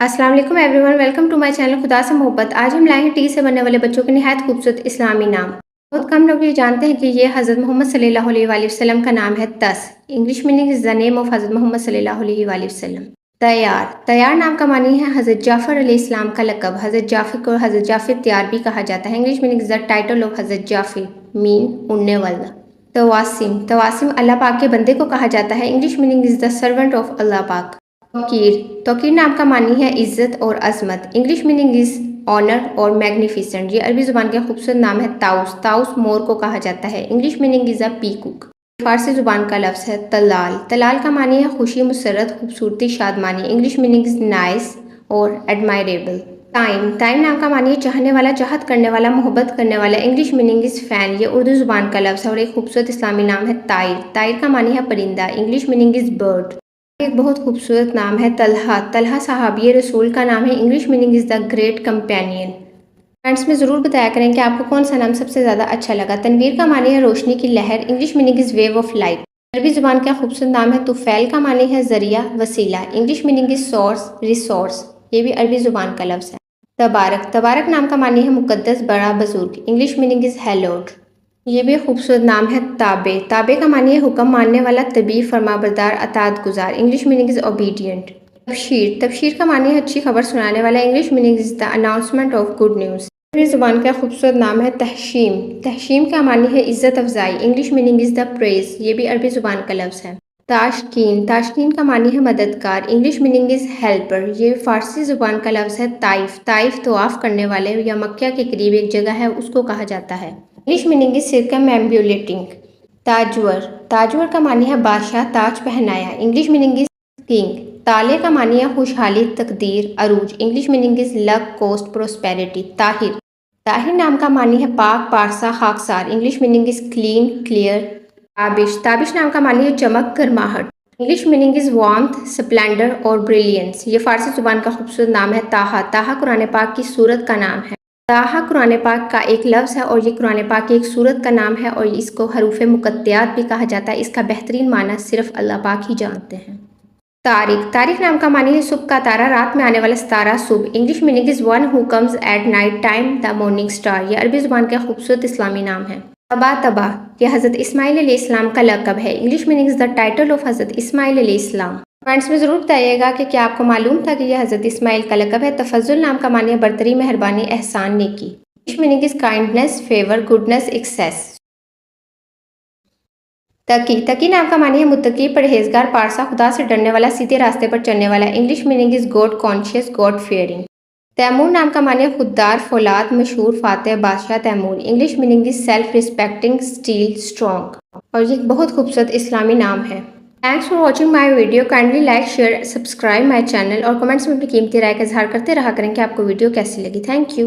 अस्सलाम वालेकुम everyone, welcome to my channel खुदा से मोहब्बत। आज हम लाए हैं टी से बनने वाले बच्चों के निहायत खूबसूरत इस्लामी नाम। बहुत कम लोग ये जानते हैं कि ये हज़रत मोहम्मद सल्लल्लाहु अलैहि वसल्लम का नाम है। तस English meaning is the name of हज़रत मोहम्मद सल्लल्लाहु अलैहि वसल्लम। तैयार तैयार नाम का मानी है हज़रत जाफ़र अलैहिस्सलाम का लक़ब। हज़रत जाफ़र को हज़रत जाफ़र तैयार भी कहा जाता है। English meaning is the title of हज़रत जाफ़र मीन उड़ने वाला। तवासिम तवासिम अल्लाह पाक के बंदे को कहा जाता है। English meaning is the servant of Allah पाक। तौकीर तौकीर नाम का मानी है इज़्ज़त और अज़मत। इंग्लिश मीनिंग इज़ ऑनर और मैग्निफिसेंट। ये अरबी ज़ुबान का खूबसूरत नाम है। ताउस ताउस मोर को कहा जाता है। English meaning is a peacock. फारसी ज़ुबान का लफ्ज़ है तलाल। तलाल का मानी है खुशी, मुसर्रत, खूबसूरती, शादमानी। इंग्लिश मीनिंग इज़ नाइस और एडमायरेबल। टाइम टाइम नाम का मानी है चाहने वाला, चाहत करने वाला, मोहब्बत करने वाला। English meaning is fan. ये उर्दू ज़ुबान का लफ्ज़ है और एक खूबसूरत इस्लामी नाम है ताइर। ताइर का मानी है परिंदा। English meaning is bird. एक बहुत खूबसूरत नाम है तलहा। तलहा सहाबी रसूल का नाम है। English meaning is the great companion. Comments में ज़रूर बताया करें कि आपको कौन सा नाम सबसे ज़्यादा अच्छा लगा। तनवीर का मानी है रोशनी की लहर। English meaning is wave of light. अरबी ज़ुबान का खूबसूरत नाम है तुफ़ैल का मानी है ज़रिया, वसीला। English meaning is source, resource. ये भी अरबी ज़ुबान का लफ्ज़ है। तबारक तबारक नाम का मानी है मुक़द्दस, बड़ा, बुज़ुर्ग। English meaning is hallowed. ये भी खूबसूरत नाम है ताबे। ताबे का मानी है हुक्म मानने वाला, तबी, फरमाबरदार, अतात गुजार। English meaning is obedient. Tabsheer Tabsheer का मानी है अच्छी खबर सुनाने वाला। English meaning is the announcement of good news. अरबी ज़ुबान का खूबसूरत नाम है तहशीम। तहशीम का मानी है इज़्ज़त अफजाई। English meaning is the praise. ये भी अरबी ज़ुबान का लफ्ज़ है। ताशकीन ताशकीन का मानी है मददगार। English meaning is helper. ये फ़ारसी ज़ुबान का लफ्ज़ है ताइफ। ताइफ तवाफ़ करने वाले या मक्का के करीब एक जगह है उसको कहा जाता है। English meaning is circumambulating. Tajwar Tajwar का मानी है बादशाह, ताज पहनाया। English meaning is king. ताले का मानी है खुशहाली, तकदीर, अरूज। English meaning is luck, coast, prosperity. Tahir Tahir नाम का मानी है पाक, पारसा, खाकसार। English meaning is clean, clear. Tabish Tabish नाम का मानी है चमक, गर्माहट। English meaning is warmth, splendour और ब्रिलियंस। ये फ़ारसी ज़ुबान का खूबसूरत नाम है ताहा। ताहा कुरान पाक की सूरत का नाम है। ताहा कुरान पाक का एक लफ्ज़ है और ये कुरान पाक की एक सूरत का नाम है और इसको हरूफ मुक़त्तियात भी कहा जाता है। इसका बेहतरीन माना सिर्फ अल्लाह पाक ही जानते हैं। तारिक तारिक नाम का मानी है सुबह का तारा, रात में आने वाला सितारा, सुबह। English meaning is one who comes at night time, the morning star. ये अरबी ज़ुबान का खूबसूरत इस्लामी नाम है। तबा तबा ये हज़रत इस्माइल अलैहिस्सलाम का लक़ब है। English meaning is the title of हज़रत इस्माइल अलैहिस्सलाम। कमेंट्स में ज़रूर बताइएगा कि क्या आपको मालूम था कि यह हज़रत इस्माइल का लक़ब है। तफज़्ज़ुल नाम का मानी है बरतरी, मेहरबानी, एहसान, नेकी। English meaning is kindness, favour, goodness, excess. Taqi Taqi नाम का मानी है मुत्तकी, परहेजगार, पारसा, खुदा से डरने वाला, सीधे रास्ते पर चलने वाला। English meaning is God conscious, God fearing. Taimur नाम का मानी है खुददार, फौलाद, मशहूर, फातह, बादशाह Taimur. English meaning is self respecting, steel, strong. और ये बहुत खूबसूरत इस्लामी नाम है। Thanks for watching my video. Kindly like, share, subscribe my channel और कमेंट्स में अपनी कीमती राय का इजहार करते रहा करें कि आपको वीडियो कैसी लगी। Thank you.